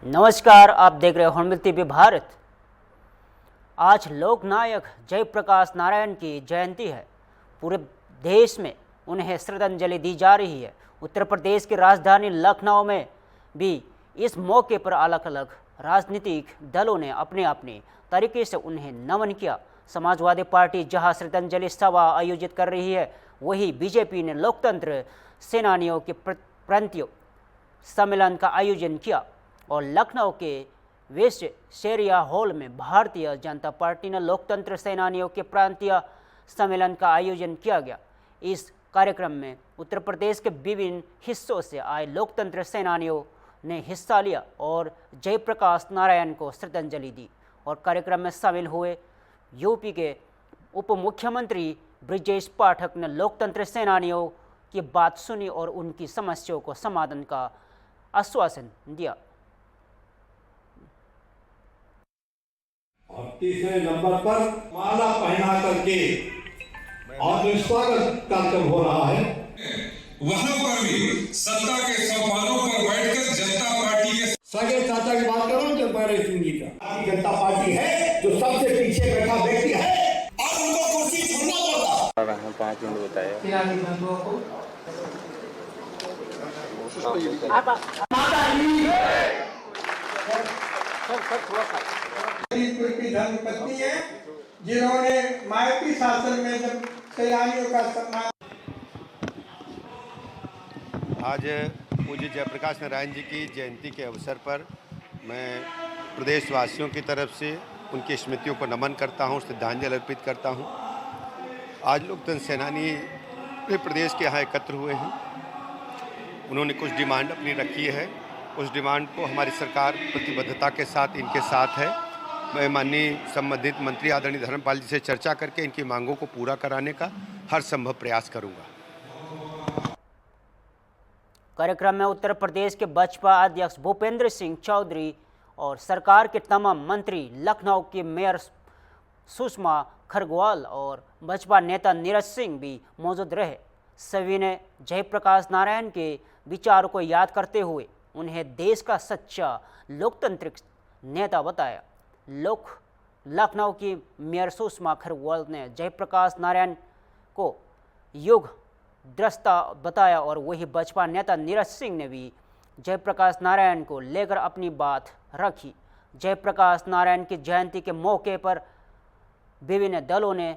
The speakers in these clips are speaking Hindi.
नमस्कार, आप देख रहे हो हॉर्नबिल टीवी भारत। आज लोकनायक जयप्रकाश नारायण की जयंती है। पूरे देश में उन्हें श्रद्धांजलि दी जा रही है। उत्तर प्रदेश की राजधानी लखनऊ में भी इस मौके पर अलग अलग राजनीतिक दलों ने अपने अपने तरीके से उन्हें नमन किया। समाजवादी पार्टी जहां श्रद्धांजलि सभा आयोजित कर रही है, वहीं बीजेपी ने लोकतंत्र सेनानियों के प्रांतीय सम्मेलन का आयोजन किया और लखनऊ के वेस्ट शेरिया हॉल में भारतीय जनता पार्टी ने लोकतंत्र सेनानियों के प्रांतीय सम्मेलन का आयोजन किया गया। इस कार्यक्रम में उत्तर प्रदेश के विभिन्न हिस्सों से आए लोकतंत्र सेनानियों ने हिस्सा लिया और जयप्रकाश नारायण को श्रद्धांजलि दी। और कार्यक्रम में शामिल हुए यूपी के उप मुख्यमंत्री ब्रजेश पाठक ने लोकतंत्र सेनानियों की बात सुनी और उनकी समस्याओं को समाधान का आश्वासन दिया। और तीसरे नंबर पर माला पहना करके और स्वागत कार्यक्रम हो रहा है। वहां पर भी सत्ता के सोपानों पर बैठकर जनता पार्टी के सगे चाचा की बात करो जब बैरे सिंह जी का भारतीय जनता पार्टी है जो सबसे पीछे बैठा व्यक्ति है और उनको कुर्सी छोड़ना पड़ता है। 5 मिनट बताया की धर्मपत्नी है जिन्होंने मायावी शासन में जब सैलानियों का सम्मान। आज पूज्य जयप्रकाश नारायण जी की जयंती के अवसर पर मैं प्रदेशवासियों की तरफ से उनकी स्मृतियों को नमन करता हूं, श्रद्धांजलि अर्पित करता हूं। आज लोकतंत्र सेनानी पूरे प्रदेश के यहाँ एकत्र हुए हैं। उन्होंने कुछ डिमांड अपनी रखी है। उस डिमांड को हमारी सरकार प्रतिबद्धता के साथ इनके साथ है। मैं माननीय संबंधित मंत्री आदरणीय धर्मपाल जी से चर्चा करके इनकी मांगों को पूरा कराने का हर संभव प्रयास करूंगा। कार्यक्रम में उत्तर प्रदेश के बसपा अध्यक्ष भूपेंद्र सिंह चौधरी और सरकार के तमाम मंत्री, लखनऊ की मेयर सुषमा खरगवाल और बसपा नेता नीरज सिंह भी मौजूद रहे। सभी ने जयप्रकाश नारायण के विचारों को याद करते हुए उन्हें देश का सच्चा लोकतांत्रिक नेता बताया। लखनऊ की मेयर सुषमा खरगवाल ने जयप्रकाश नारायण को युग दृष्टा बताया और वही बसपा नेता नीरज सिंह ने भी जयप्रकाश नारायण को लेकर अपनी बात रखी। जयप्रकाश नारायण की जयंती के मौके पर विभिन्न दलों ने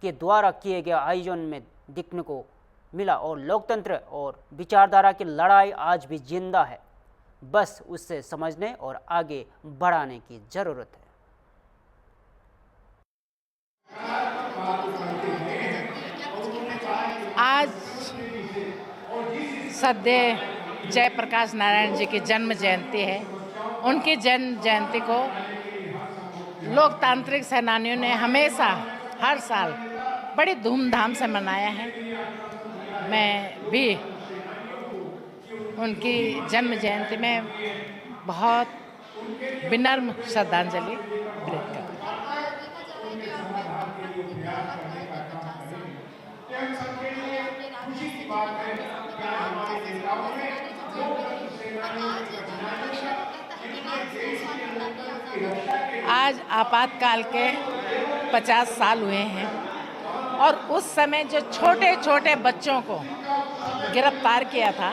के द्वारा किए गए आयोजन में दिखने को मिला और लोकतंत्र और विचारधारा की लड़ाई आज भी जिंदा है, बस उससे समझने और आगे बढ़ाने की जरूरत है। आज सदैव जयप्रकाश नारायण जी की जन्म जयंती है। उनकी जन्म जयंती को लोकतांत्रिक सेनानियों ने हमेशा हर साल बड़ी धूमधाम से मनाया है। मैं भी उनकी जन्म जयंती में बहुत विनम्र श्रद्धांजलि अर्पित करती हूँ। आज आपातकाल के 50 साल हुए हैं और उस समय जो छोटे छोटे बच्चों को गिरफ्तार किया था,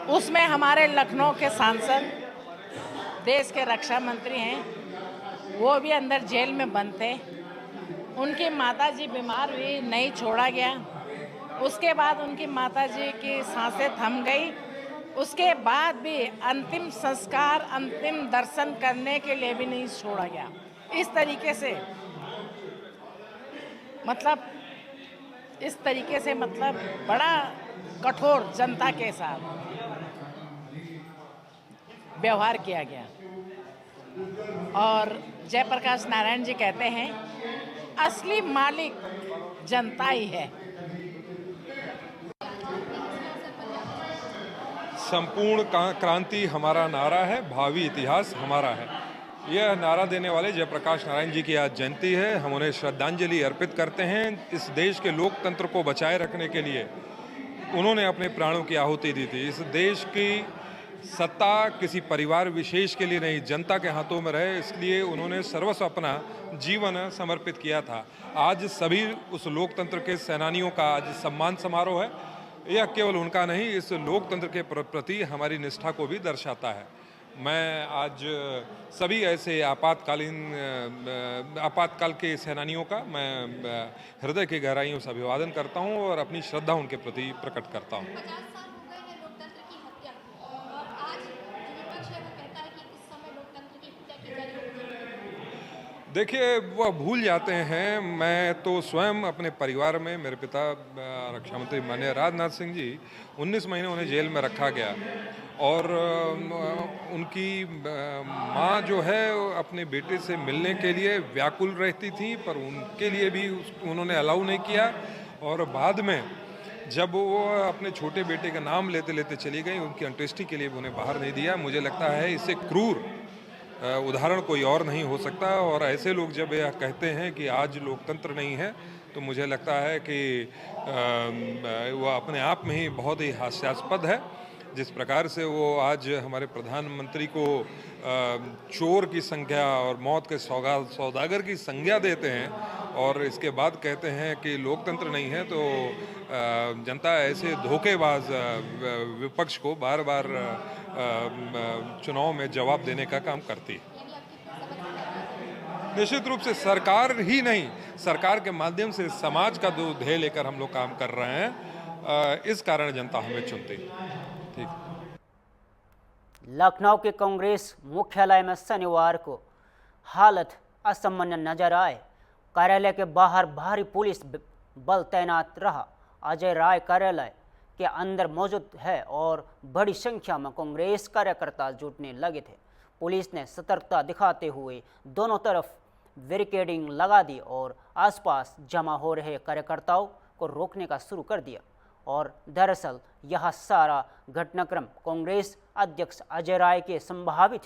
उसमें हमारे लखनऊ के सांसद, देश के रक्षा मंत्री हैं, वो भी अंदर जेल में बंद थे। उनकी माताजी बीमार हुई, नहीं छोड़ा गया। उसके बाद उनकी माताजी की सांसें थम गई। उसके बाद भी अंतिम संस्कार, अंतिम दर्शन करने के लिए भी नहीं छोड़ा गया। इस तरीके से बड़ा कठोर जनता के साथ व्यवहार किया गया। और जयप्रकाश नारायण जी कहते हैं, असली मालिक जनता ही है। संपूर्ण क्रांति हमारा नारा है, भावी इतिहास हमारा है। यह नारा देने वाले जयप्रकाश नारायण जी की आज जयंती है। हम उन्हें श्रद्धांजलि अर्पित करते हैं। इस देश के लोकतंत्र को बचाए रखने के लिए उन्होंने अपने प्राणों की आहुति दी थी। इस देश की सत्ता किसी परिवार विशेष के लिए नहीं, जनता के हाथों में रहे, इसलिए उन्होंने सर्वस्व अपना जीवन समर्पित किया था। आज सभी उस लोकतंत्र के सेनानियों का आज सम्मान समारोह है। यह केवल उनका नहीं, इस लोकतंत्र के प्रति हमारी निष्ठा को भी दर्शाता है। मैं आज सभी ऐसे आपातकाल के सेनानियों का मैं हृदय की गहराइयों से अभिवादन करता हूं और अपनी श्रद्धा उनके प्रति प्रकट करता हूं। 50 साल हो गए हैं लोकतंत्र की हत्या को, और आज जो विपक्ष है वो कहता है कि इस समय लोकतंत्र की हत्या की जा रही है। देखिए, वह भूल जाते हैं। मैं तो स्वयं अपने परिवार में, मेरे पिता रक्षा मंत्री माननीय राजनाथ सिंह जी, 19 महीने उन्हें जेल में रखा गया और उनकी माँ जो है अपने बेटे से मिलने के लिए व्याकुल रहती थी, पर उनके लिए भी उन्होंने अलाउ नहीं किया। और बाद में जब वो अपने छोटे बेटे का नाम लेते लेते चली गई, उनकी अंत्येष्टि के लिए उन्हें बाहर नहीं दिया। मुझे लगता है इससे क्रूर उदाहरण कोई और नहीं हो सकता। और ऐसे लोग जब यह कहते हैं कि आज लोकतंत्र नहीं है, तो मुझे लगता है कि वह अपने आप में ही बहुत ही हास्यास्पद है। जिस प्रकार से वो आज हमारे प्रधानमंत्री को चोर की संज्ञा और मौत के सौदागर की संज्ञा देते हैं और इसके बाद कहते हैं कि लोकतंत्र नहीं है, तो जनता ऐसे धोखेबाज विपक्ष को बार बार चुनाव में जवाब देने का काम करती है। निश्चित रूप से सरकार ही नहीं, सरकार के माध्यम से समाज का जो ध्येय लेकर हम लोग काम कर रहे हैं, इस कारण जनता हमें चुनती है। लखनऊ के कांग्रेस मुख्यालय में शनिवार को हालत असामान्य नजर आए। कार्यालय के बाहर भारी पुलिस बल तैनात रहा। अजय राय कार्यालय के अंदर मौजूद है और बड़ी संख्या में कांग्रेस कार्यकर्ता जुटने लगे थे। पुलिस ने सतर्कता दिखाते हुए दोनों तरफ बैरिकेडिंग लगा दी और आसपास जमा हो रहे कार्यकर्ताओं को रोकने का शुरू कर दिया। और दरअसल यह सारा घटनाक्रम कांग्रेस अध्यक्ष अजय राय के संभावित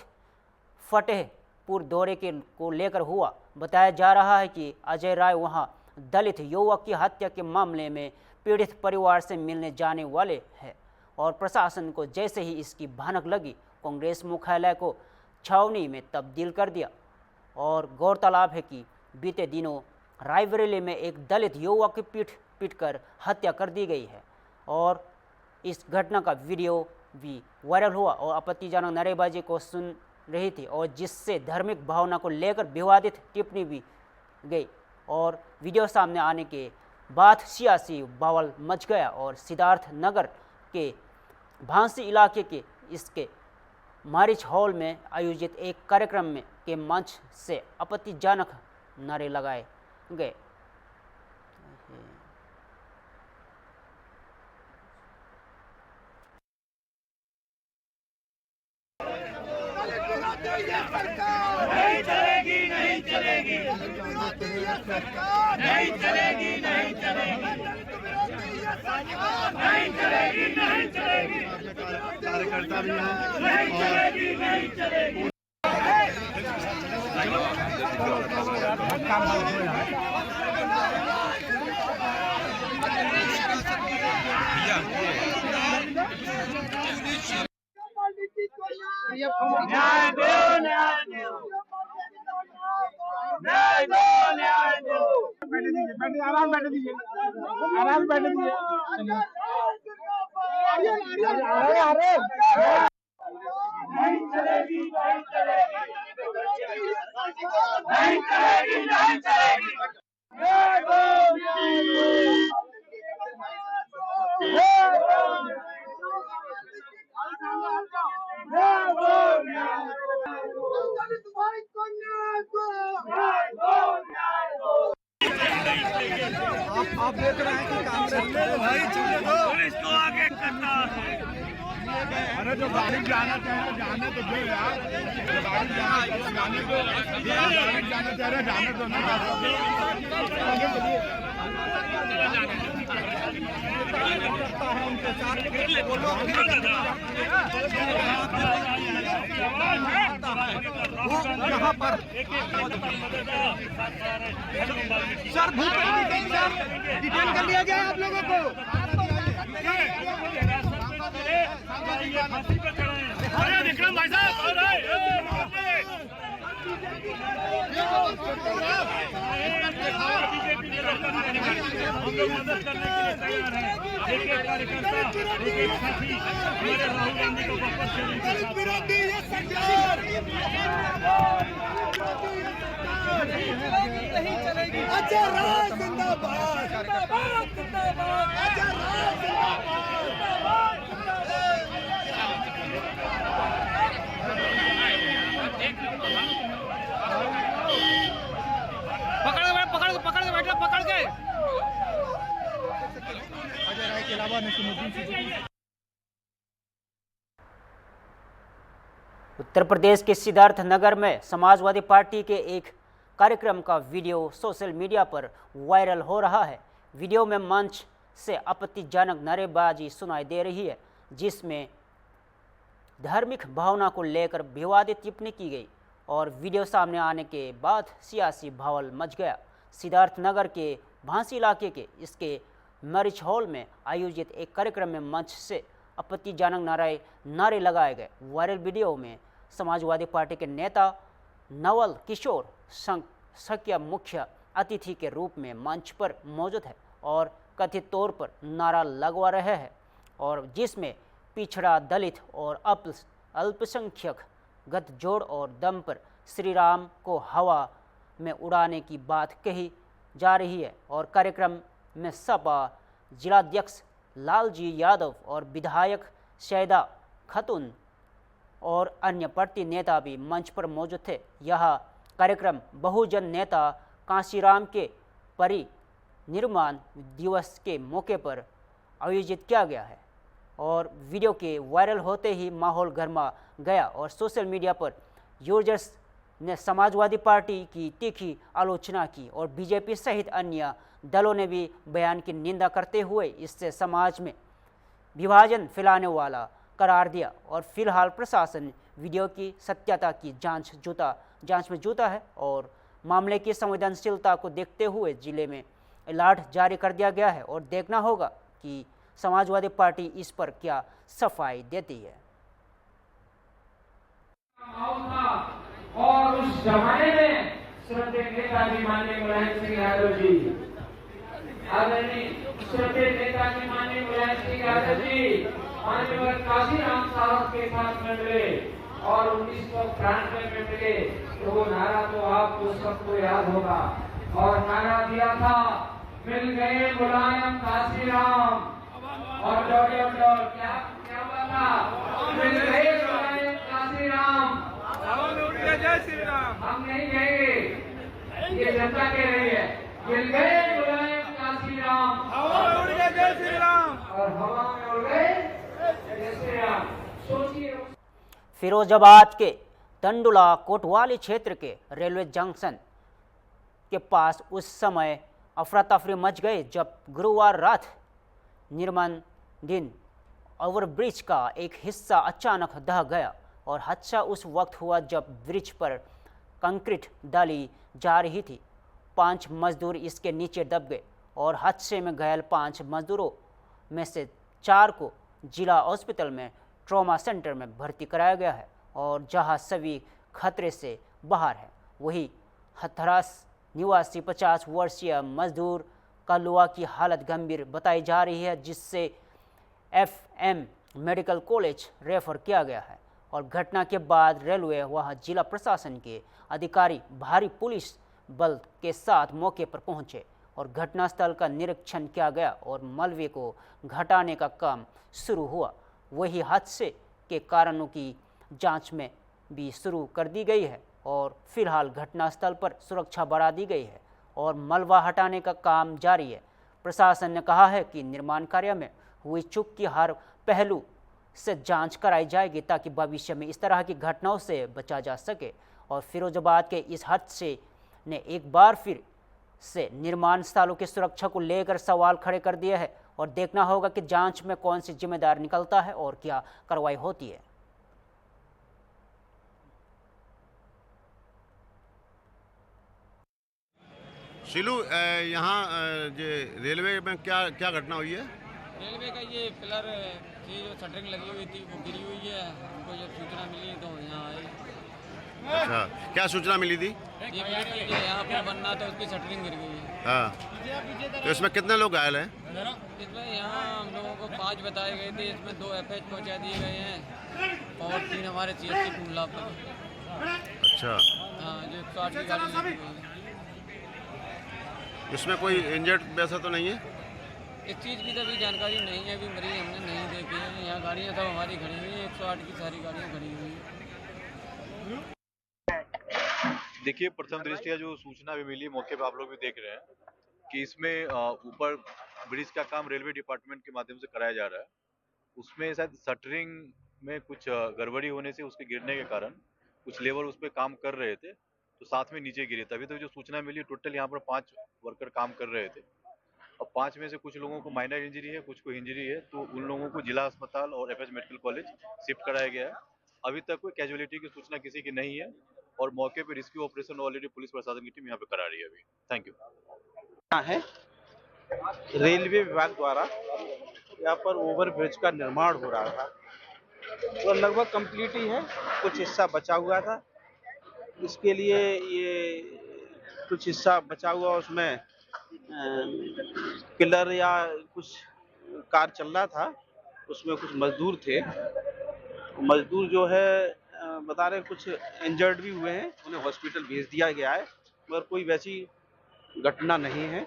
फतेहपुर दौरे को लेकर हुआ। बताया जा रहा है कि अजय राय वहां दलित युवक की हत्या के मामले में पीड़ित परिवार से मिलने जाने वाले हैं और प्रशासन को जैसे ही इसकी भनक लगी, कांग्रेस मुख्यालय को छावनी में तब्दील कर दिया। और गौरतलब है कि बीते दिनों रायबरेली में एक दलित युवक की पीटकर हत्या कर दी गई है और इस घटना का वीडियो भी वायरल हुआ और आपत्तिजनक नारेबाजी को सुन रही थी और जिससे धार्मिक भावना को लेकर विवादित टिप्पणी भी गई। और वीडियो सामने आने के बाद सियासी बवाल मच गया और सिद्धार्थ नगर के भांसी इलाके के इसके मैरिज हॉल में आयोजित एक कार्यक्रम में के मंच से आपत्तिजनक नारे लगाए गए। नहीं चलेगी, नहीं चलेगी, नहीं चलेगी, नहीं चलेगी, नहीं चलेगी, नहीं चलेगी, कार्यकर्ता भी नहीं चलेगी, नहीं चलेगी। न्याय दो, न्याय दो, न्याय दो, न्याय दो। आराम बैठ दीजिए, आराम बैठ दीजिए। नहीं चलेगी, नहीं चलेगी, नहीं चलेगी, नहीं चलेगी। न्याय दो, न्याय दो। आप देख रहे हैं कि कांग्रेस भाई पुलिस को आगे करना है। अरे जो गाड़ी जाना चाहे जाने तो दो यार, गाड़ी जाने दो, गाड़ी जाना चाह रहे जाने दो ना। उनके साथ यहाँ पर सर डिटेन कर लिया जाए आप लोगों को। फांसी पर चढ़े। अरे विक्रम भाई साहब, बीजेपी के लोग हम लोग मदद करने के लिए तैयार हैं। एक एक कार्यकर्ता, एक एक साथी हमारे राहुल गांधी को वापस चलने के पकड़ के बैठो, पकड़ के। अजय राय के अलावा उत्तर प्रदेश के सिद्धार्थ नगर में समाजवादी पार्टी के एक कार्यक्रम का वीडियो सोशल मीडिया पर वायरल हो रहा है। वीडियो में मंच से आपत्तिजनक नारेबाजी सुनाई दे रही है, जिसमें धार्मिक भावना को लेकर विवादित टिप्पणी की गई और वीडियो सामने आने के बाद सियासी बवाल मच गया। सिद्धार्थ नगर के भांसी इलाके के इसके मैरिज हॉल में आयोजित एक कार्यक्रम में मंच से आपत्तिजनक नारे लगाए गए। वायरल वीडियो में समाजवादी पार्टी के नेता नवल किशोर संख्या मुख्य अतिथि के रूप में मंच पर मौजूद है और कथित तौर पर नारा लगवा रहे हैं और जिसमें पिछड़ा, दलित और अल्पसंख्यक गठजोड़ और दम पर श्री राम को हवा में उड़ाने की बात कही जा रही है। और कार्यक्रम में सपा जिलाध्यक्ष लालजी यादव और विधायक शैदा खातून और अन्य पार्टी नेता भी मंच पर मौजूद थे। यह कार्यक्रम बहुजन नेता कांशीराम के परिनिर्वाण दिवस के मौके पर आयोजित किया गया है और वीडियो के वायरल होते ही माहौल गर्मा गया और सोशल मीडिया पर यूजर्स ने समाजवादी पार्टी की तीखी आलोचना की और बीजेपी सहित अन्य दलों ने भी बयान की निंदा करते हुए इससे समाज में विभाजन फैलाने वाला करार दिया। और फिलहाल प्रशासन वीडियो की सत्यता की जांच में जुटा है और मामले की संवेदनशीलता को देखते हुए जिले में अलर्ट जारी कर दिया गया है और देखना होगा कि समाजवादी पार्टी इस पर क्या सफाई देती है। और उस जमाने में श्रद्धेय नेता जी माननीय मुलायम सिंह यादव जी, आदरणीय श्रद्धेय नेता जी माननीय मुलायम सिंह यादव जी माननीय काशीराम साहब के साथ में मिले और 1993 में मिले तो वो नारा तो आपको सबको याद होगा और नारा दिया था, मिल गए मुलायम काशीराम और क्या हुआ था, मिल गए मुलायम काशीराम। जय श्री राम। हम नहीं कहेंगे, ये जनता कह रही है, मिल गए मुलायम काशीराम, हवा में उड़ गए जय श्री राम और हवा में उड़ गए जय श्री राम। सोचिए। फिरोजाबाद के टंडुला कोतवाली क्षेत्र के रेलवे जंक्शन के पास उस समय अफरा तफरी मच गई जब गुरुवार रात निर्माण दिन ओवरब्रिज का एक हिस्सा अचानक ढह गया और हादसा उस वक्त हुआ जब ब्रिज पर कंक्रीट डाली जा रही थी। 5 मजदूर इसके नीचे दब गए और हादसे में घायल 5 मजदूरों में से 4 को जिला हॉस्पिटल में ट्रॉमा सेंटर में भर्ती कराया गया है और जहां सभी खतरे से बाहर है। वही हथरास निवासी 50 वर्षीय मजदूर कलुआ की हालत गंभीर बताई जा रही है, जिससे FM मेडिकल कॉलेज रेफर किया गया है और घटना के बाद रेलवे वहां जिला प्रशासन के अधिकारी भारी पुलिस बल के साथ मौके पर पहुंचे और घटनास्थल का निरीक्षण किया गया और मलबे को घटाने का काम शुरू हुआ। वही हादसे के कारणों की जांच में भी शुरू कर दी गई है और फिलहाल घटनास्थल पर सुरक्षा बढ़ा दी गई है और मलबा हटाने का काम जारी है। प्रशासन ने कहा है कि निर्माण कार्य में हुई चूक की हर पहलू से जांच कराई जाएगी ताकि भविष्य में इस तरह की घटनाओं से बचा जा सके। और फिरोजाबाद के इस हादसे ने एक बार फिर से निर्माण स्थलों की सुरक्षा को लेकर सवाल खड़े कर दिए हैं और देखना होगा कि जांच में कौन सी जिम्मेदार निकलता है और क्या कार्रवाई होती है। शिलू, यहाँ जो रेलवे में क्या घटना हुई है? रेलवे का ये पिलर की जो शटरिंग लगी हुई थी वो गिरी हुई है। हमको जब सूचना मिली तो यहाँ आए। अच्छा, क्या सूचना मिली थी? ये मिली थी कि यहाँ पर बनना था, उसकी शटरिंग गिर गई है। हाँ, तो इसमें कितने लोग घायल हैं? इसमें यहाँ हम लोगों को 5 बताए गए थे, इसमें 2 FH पहुँचा दिए गए हैं और 3 हमारे CSC टूला पर। अच्छा, हाँ, जो 108 की गाड़ी लगी हुई है। इसमें कोई इंजर्ड वैसा तो नहीं है? इस चीज़ की तो अभी जानकारी नहीं है, अभी मरीज हमने नहीं देखे हैं। यहाँ गाड़ियाँ सब हमारी खड़ी हुई हैं, 108 की सारी गाड़ियाँ खड़ी हुई हैं। देखिए, प्रथम दृष्टया जो सूचना भी मिली, मौके पर आप लोग भी देख रहे हैं कि इसमें ऊपर ब्रिज का काम रेलवे डिपार्टमेंट के माध्यम से कराया जा रहा है। उसमें शायद शटरिंग में कुछ गड़बड़ी होने से उसके गिरने के कारण कुछ लेबर उस पर काम कर रहे थे तो साथ में नीचे गिरे। तभी तो जो सूचना मिली, टोटल यहाँ पर 5 वर्कर काम कर रहे थे। अब 5 में से कुछ लोगों को माइनर इंजरी है, कुछ को इंजरी है, तो उन लोगों को जिला अस्पताल और FH मेडिकल कॉलेज शिफ्ट कराया गया है। अभी तक कोई कैजुअलिटी की सूचना किसी की नहीं है और मौके पर रेस्क्यू ऑपरेशन ऑलरेडी पुलिस प्रशासन की टीम यहाँ पे करा रही है अभी। Thank you. है रेलवे विभाग द्वारा यहाँ पर ओवर ब्रिज का निर्माण हो रहा था और लगभग कंप्लीट ही है, कुछ हिस्सा बचा हुआ था। इसके लिए ये कुछ हिस्सा बचा हुआ, उसमें पिलर या कुछ कार चल रहा था, उसमें कुछ मजदूर थे। मजदूर जो है बता रहे कुछ इंजर्ड भी हुए हैं, उन्हें हॉस्पिटल भेज दिया गया है, मगर कोई वैसी घटना नहीं है।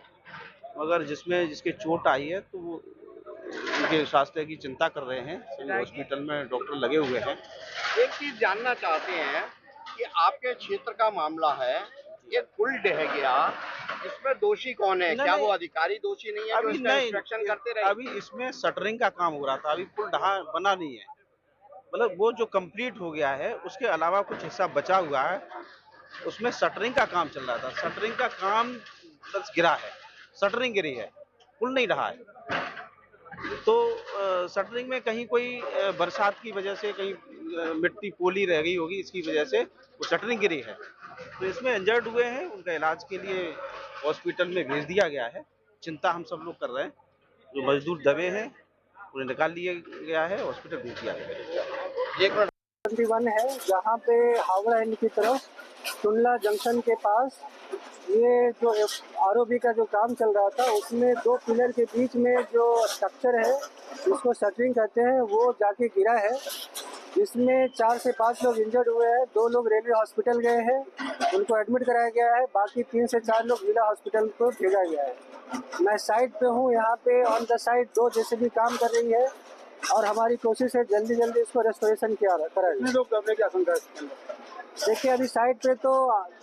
मगर जिसके चोट आई है तो वो उनके स्वास्थ्य की चिंता कर रहे हैं, सभी हॉस्पिटल में डॉक्टर लगे हुए हैं। एक चीज जानना चाहते हैं कि आपके क्षेत्र का मामला है, ये पुल ढह गया, इसमें दोषी कौन है? क्या वो अधिकारी दोषी नहीं है जो इसका इंस्पेक्शन करते रहे? अभी इसमें शटरिंग का काम हो रहा था, अभी पुल बना नहीं है। मतलब वो जो कंप्लीट हो गया है, उसके अलावा कुछ हिस्सा बचा हुआ है, उसमें शटरिंग का काम चल रहा था। शटरिंग का काम बस गिरा है, शटरिंग गिरी है, पुल नहीं रहा है। तो शटरिंग में कहीं कोई बरसात की वजह से कहीं मिट्टी पोली रह गई होगी, इसकी वजह से वो शटरिंग गिरी है। तो इसमें इंजर्ड हुए हैं, उनका इलाज के लिए हॉस्पिटल में भेज दिया गया है। चिंता हम सब लोग कर रहे हैं, जो मजदूर दबे हैं उन्हें निकाल लिया गया है, हॉस्पिटल भेज दिया गया है। एक 21 है जहाँ पे हावड़ा एंड की तरफ टुल्ला जंक्शन के पास ये जो ROB का जो काम चल रहा था, उसमें 2 पिलर के बीच में जो स्ट्रक्चर है जिसको शटरिंग कहते हैं, वो जाके गिरा है, जिसमें 4 से 5 लोग इंजर्ड हुए हैं। 2 लोग रेलवे हॉस्पिटल गए हैं, उनको एडमिट कराया गया है, बाकी 3 से 4 लोग जिला हॉस्पिटल को भेजा गया है। मैं साइट पे हूँ, यहाँ पे ऑन द साइट 2 JCB काम कर रही है और हमारी कोशिश है जल्दी जल्दी इसको रेस्टोरेशन कराया। लोग दबने की आशंका है? देखिए, अभी साइट पे तो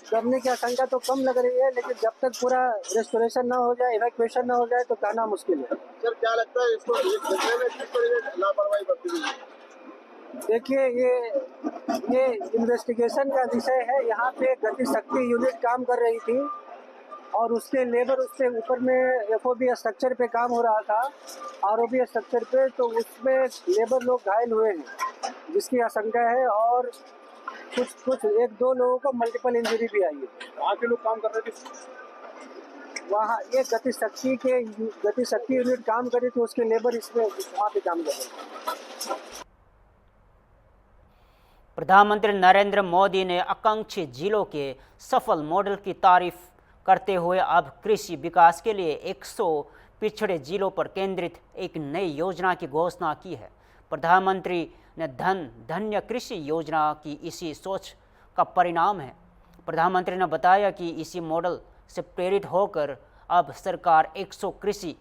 दबने की आशंका तो कम लग रही है, लेकिन जब तक पूरा रेस्टोरेशन ना हो जाए, इवैक्यूएशन ना हो जाए तो कहना मुश्किल है। सर, क्या लगता है इसको देखने में किस तरह से लापरवाही बरती गई है? देखिए, ये इन्वेस्टिगेशन का विषय है। यहाँ पे गति शक्ति यूनिट काम कर रही थी और उसके लेबर उसके ऊपर में FOB स्ट्रक्चर पे काम हो रहा था, ROB स्ट्रक्चर पे, तो उसमें लेबर लोग घायल हुए हैं जिसकी आशंका है और कुछ 1-2 लोगों को मल्टीपल इंजरी भी आई है। वहाँ के लोग काम कर रहे थे, वहाँ ये गति शक्ति यूनिट काम कर रही थी, उसके लेबर इसमें वहाँ पे काम कर रहे थे। प्रधानमंत्री नरेंद्र मोदी ने आकांक्षी जिलों के सफल मॉडल की तारीफ करते हुए अब कृषि विकास के लिए 100 पिछड़े जिलों पर केंद्रित एक नई योजना की घोषणा की है। प्रधानमंत्री ने धन्य कृषि योजना की इसी सोच का परिणाम है। प्रधानमंत्री ने बताया कि इसी मॉडल से प्रेरित होकर अब सरकार 100 कृषि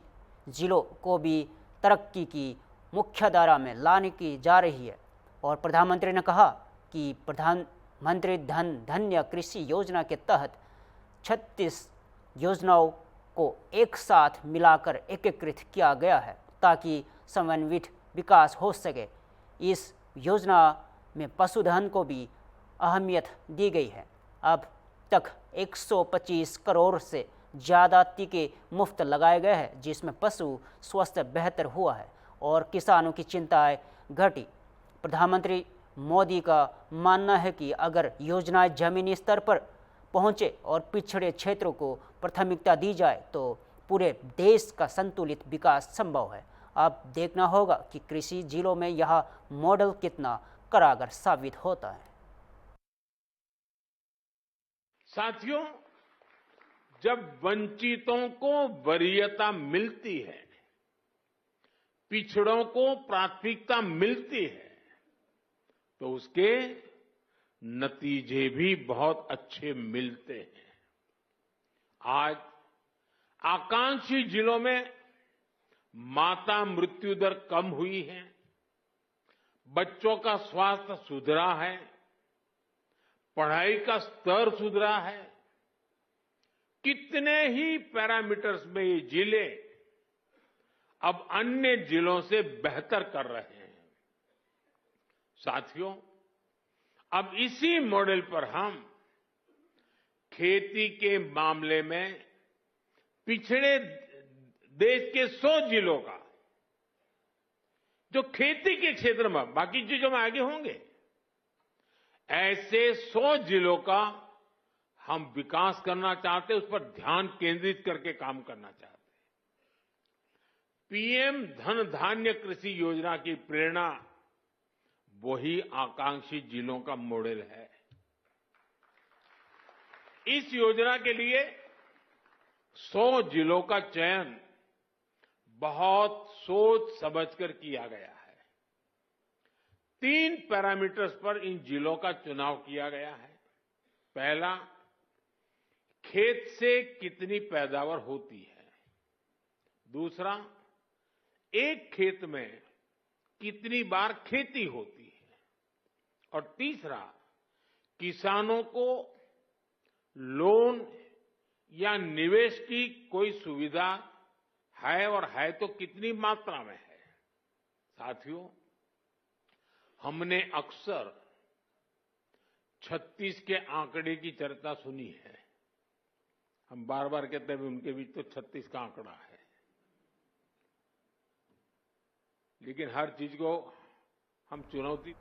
जिलों को भी तरक्की की मुख्यधारा में लाने की जा रही है। और प्रधानमंत्री ने कहा कि प्रधानमंत्री धन्य कृषि योजना के तहत 36 योजनाओं को एक साथ मिलाकर एकीकृत किया गया है ताकि समन्वित विकास हो सके। इस योजना में पशुधन को भी अहमियत दी गई है। अब तक 125 करोड़ से ज़्यादा टीके मुफ्त लगाए गए हैं, जिसमें पशु स्वास्थ्य बेहतर हुआ है और किसानों की चिंताएं घटी। प्रधानमंत्री मोदी का मानना है कि अगर योजनाएं जमीनी स्तर पर पहुंचे और पिछड़े क्षेत्रों को प्राथमिकता दी जाए तो पूरे देश का संतुलित विकास संभव है। अब देखना होगा कि कृषि जिलों में यह मॉडल कितना कारगर साबित होता है। साथियों, जब वंचितों को वरीयता मिलती है, पिछड़ों को प्राथमिकता मिलती है, तो उसके नतीजे भी बहुत अच्छे मिलते हैं। आज आकांक्षी जिलों में माता मृत्यु दर कम हुई है, बच्चों का स्वास्थ्य सुधरा है, पढ़ाई का स्तर सुधरा है। कितने ही पैरामीटर्स में ये जिले अब अन्य जिलों से बेहतर कर रहे हैं। साथियों, अब इसी मॉडल पर हम खेती के मामले में पिछड़े देश के 100 जिलों का, जो खेती के क्षेत्र में बाकी चीजों में आगे होंगे, ऐसे 100 जिलों का हम विकास करना चाहते हैं, उस पर ध्यान केंद्रित करके काम करना चाहते हैं। पीएम धन धान्य कृषि योजना की प्रेरणा वही आकांक्षी जिलों का मॉडल है। इस योजना के लिए 100 जिलों का चयन बहुत सोच समझकर किया गया है। 3 पैरामीटर्स पर इन जिलों का चुनाव किया गया है। पहला, खेत से कितनी पैदावार होती है। दूसरा, एक खेत में कितनी बार खेती होती है। और तीसरा, किसानों को लोन या निवेश की कोई सुविधा है, और है तो कितनी मात्रा में है। साथियों, हमने अक्सर 36 के आंकड़े की चर्चा सुनी है। हम बार बार कहते हैं उनके बीच तो 36 का आंकड़ा है, लेकिन हर चीज को हम चुनौती।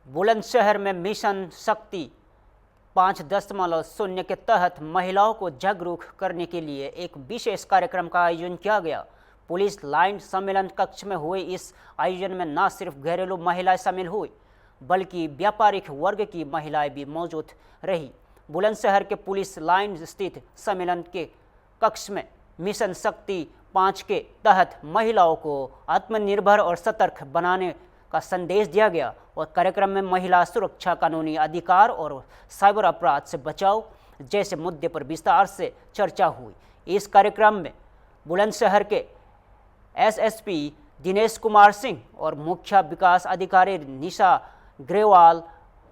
बुलंदशहर में मिशन शक्ति 5.0 के तहत महिलाओं को जागरूक करने के लिए एक विशेष कार्यक्रम का आयोजन किया गया। पुलिस लाइन सम्मेलन कक्ष में हुए इस आयोजन में न सिर्फ घरेलू महिलाएं शामिल हुई, बल्कि व्यापारिक वर्ग की महिलाएं भी मौजूद रही। बुलंदशहर के पुलिस लाइन स्थित सम्मेलन के कक्ष में मिशन शक्ति 5 के तहत महिलाओं को आत्मनिर्भर और सतर्क बनाने का संदेश दिया गया और कार्यक्रम में महिला सुरक्षा, कानूनी अधिकार और साइबर अपराध से बचाव जैसे मुद्दे पर विस्तार से चर्चा हुई। इस कार्यक्रम में बुलंदशहर के एसएसपी दिनेश कुमार सिंह और मुख्य विकास अधिकारी निशा ग्रेवाल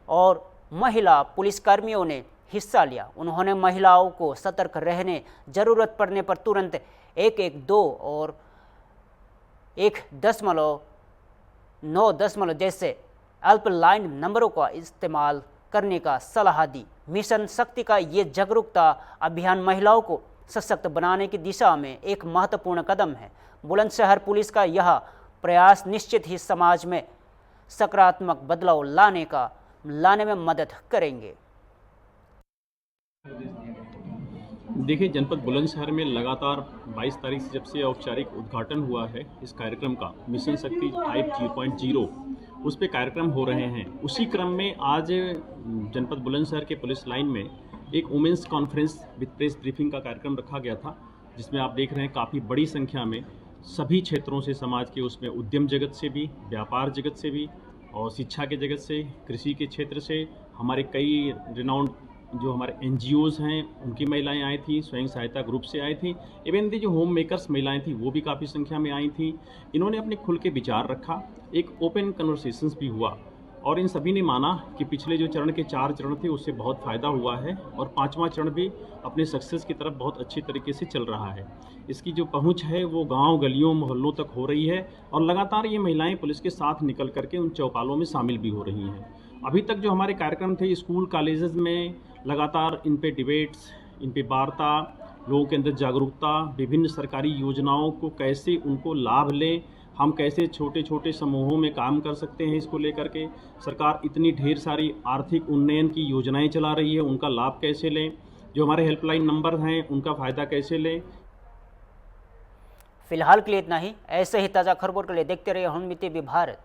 और महिला पुलिसकर्मियों ने हिस्सा लिया। उन्होंने महिलाओं को सतर्क रहने, जरूरत पड़ने पर तुरंत 112 और 1.9 जैसे हेल्पलाइन नंबरों का इस्तेमाल करने का सलाह दी। मिशन शक्ति का ये जागरूकता अभियान महिलाओं को सशक्त बनाने की दिशा में एक महत्वपूर्ण कदम है। बुलंदशहर पुलिस का यह प्रयास निश्चित ही समाज में सकारात्मक बदलाव लाने में मदद करेंगे। देखिए, जनपद बुलंदशहर में लगातार 22 तारीख से जब से औपचारिक उद्घाटन हुआ है इस कार्यक्रम का, मिशन शक्ति 5.0, उस पे कार्यक्रम हो रहे हैं। उसी क्रम में आज जनपद बुलंदशहर के पुलिस लाइन में एक women's conference with press briefing का कार्यक्रम रखा गया था, जिसमें आप देख रहे हैं काफ़ी बड़ी संख्या में सभी क्षेत्रों से, समाज के, उसमें उद्यम जगत से भी, व्यापार जगत से भी और शिक्षा के जगत से, कृषि के क्षेत्र से, हमारे कई रिनाउंड जो हमारे NGOs हैं उनकी महिलाएं आई थी, स्वयं सहायता ग्रुप से आई थी, इवन जो होम मेकर्स महिलाएं थी वो भी काफ़ी संख्या में आई थी। इन्होंने अपने खुल के विचार रखा, एक ओपन कन्वर्सेशंस भी हुआ और इन सभी ने माना कि पिछले जो चरण के 4 चरण थे उससे बहुत फ़ायदा हुआ है और 5वां चरण भी अपने सक्सेस की तरफ बहुत अच्छी तरीके से चल रहा है। इसकी जो पहुंच है वो गांव, गलियों, मोहल्लों तक हो रही है और लगातार ये महिलाएं पुलिस के साथ निकल करके उन चौपालों में शामिल भी हो रही हैं। अभी तक जो हमारे कार्यक्रम थे स्कूल कॉलेजेस में लगातार इन पे डिबेट्स, इन पे वार्ता, लोगों के अंदर जागरूकता, विभिन्न सरकारी योजनाओं को कैसे उनको लाभ लें, हम कैसे छोटे छोटे समूहों में काम कर सकते हैं, इसको लेकर के सरकार इतनी ढेर सारी आर्थिक उन्नयन की योजनाएं चला रही है, उनका लाभ कैसे लें, जो हमारे हेल्पलाइन नंबर हैं उनका फ़ायदा कैसे लें। फिलहाल के लिए इतना ही। ऐसे ही ताज़ा खबरों के लिए देखते रहिए हनुमिति भी भारत।